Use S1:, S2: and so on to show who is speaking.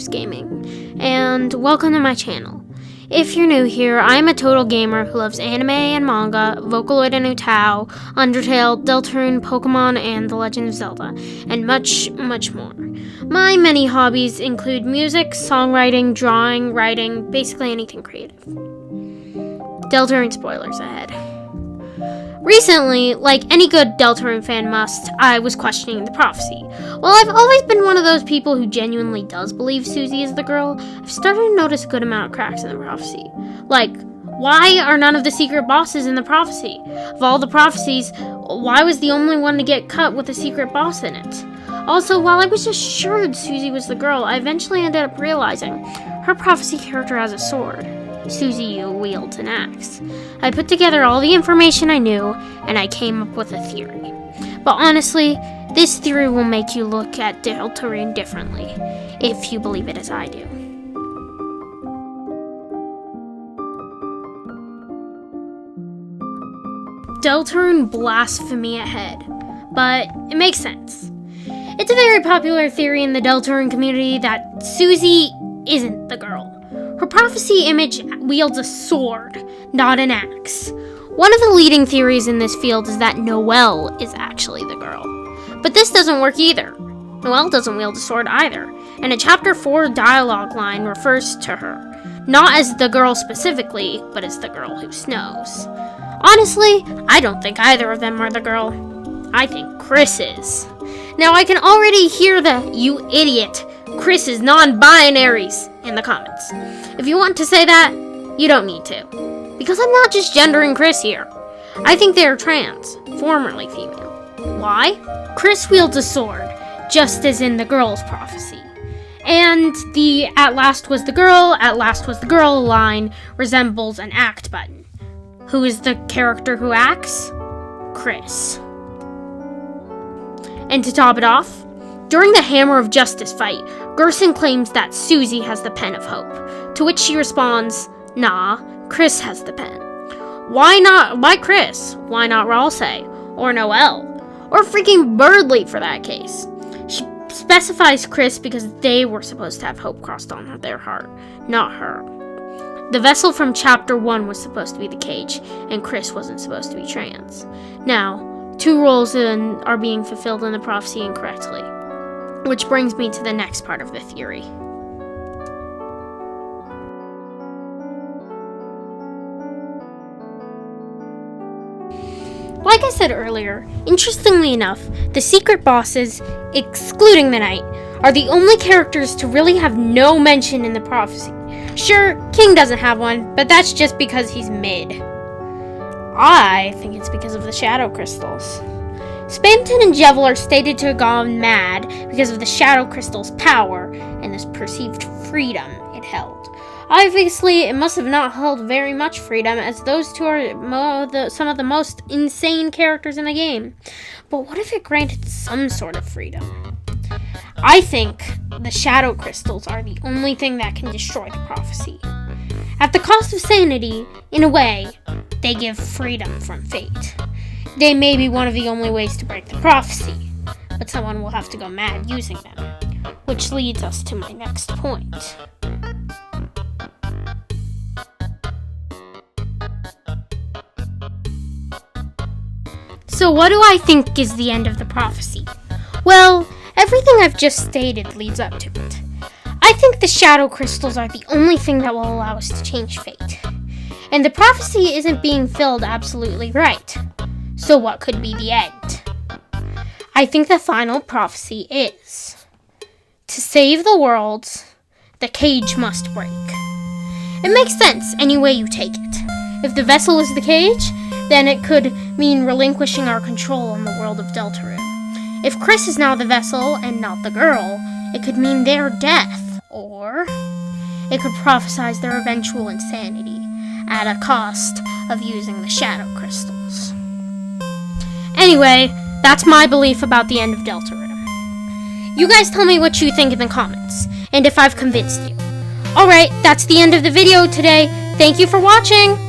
S1: Loves Gaming, and welcome to my channel. If you're new here, I'm a total gamer who loves anime and manga, Vocaloid and Utao, Undertale, Deltarune, Pokemon, and The Legend of Zelda, and much, much more. My many hobbies include music, songwriting, drawing, writing, basically anything creative. Deltarune spoilers ahead. Recently, like any good Deltarune fan must, I was questioning the prophecy. While I've always been one of those people who genuinely does believe Susie is the girl, I've started to notice a good amount of cracks in the prophecy. Like, why are none of the secret bosses in the prophecy? Of all the prophecies, why was the only one to get cut with a secret boss in it? Also, while I was assured Susie was the girl, I eventually ended up realizing her prophecy character has a sword. Susie wields an axe. I put together all the information I knew, and I came up with a theory. But honestly, this theory will make you look at Deltarune differently, if you believe it as I do. Deltarune blasphemy ahead, but it makes sense. It's a very popular theory in the Deltarune community that Susie isn't the girl. Her prophecy image wields a sword, not an axe. One of the leading theories in this field is that Noelle is actually the girl. But this doesn't work either. Noelle doesn't wield a sword either, and a Chapter 4 dialogue line refers to her, not as the girl specifically, but as the girl who snows. Honestly, I don't think either of them are the girl. I think Chris is. Now I can already hear the "you idiot, Chris is non-binaries" in the comments. If you want to say that, you don't need to. Because I'm not just gendering Chris here. I think they are trans, formerly female. Why? Chris wields a sword, just as in the girl's prophecy. And the "at last was the girl" line resembles an act button. Who is the character who acts? Chris. And to top it off, during the Hammer of Justice fight, Gerson claims that Susie has the Pen of Hope, to which she responds, "Nah, Chris has the pen." Why not? Why Chris? Why not Ralsei? Or Noelle? Or freaking Birdly for that case? She specifies Chris because they were supposed to have hope crossed on their heart, not her. The vessel from Chapter 1 was supposed to be the cage, and Chris wasn't supposed to be trans. Now, two roles are being fulfilled in the prophecy incorrectly. Which brings me to the next part of the theory. Like I said earlier, interestingly enough, the secret bosses, excluding the knight, are the only characters to really have no mention in the prophecy. Sure, King doesn't have one, but that's just because he's mid. I think it's because of the shadow crystals. Spamton and Jevil are stated to have gone mad because of the Shadow Crystal's power and this perceived freedom it held. Obviously, it must have not held very much freedom, as those two are some of the most insane characters in the game. But what if it granted some sort of freedom? I think the Shadow Crystals are the only thing that can destroy the prophecy. At the cost of sanity, in a way, they give freedom from fate. They may be one of the only ways to break the prophecy, but someone will have to go mad using them. Which leads us to my next point. So what do I think is the end of the prophecy? Well, everything I've just stated leads up to it. I think the shadow crystals are the only thing that will allow us to change fate. And the prophecy isn't being filled absolutely right. So what could be the end? I think the final prophecy is, to save the world, the cage must break. It makes sense any way you take it. If the vessel is the cage, then it could mean relinquishing our control on the world of Deltarune. If Chris is now the vessel and not the girl, it could mean their death, or it could prophesize their eventual insanity at a cost of using the shadow crystals. Anyway, that's my belief about the end of Deltarune. You guys tell me what you think in the comments, and if I've convinced you. Alright, that's the end of the video today. Thank you for watching!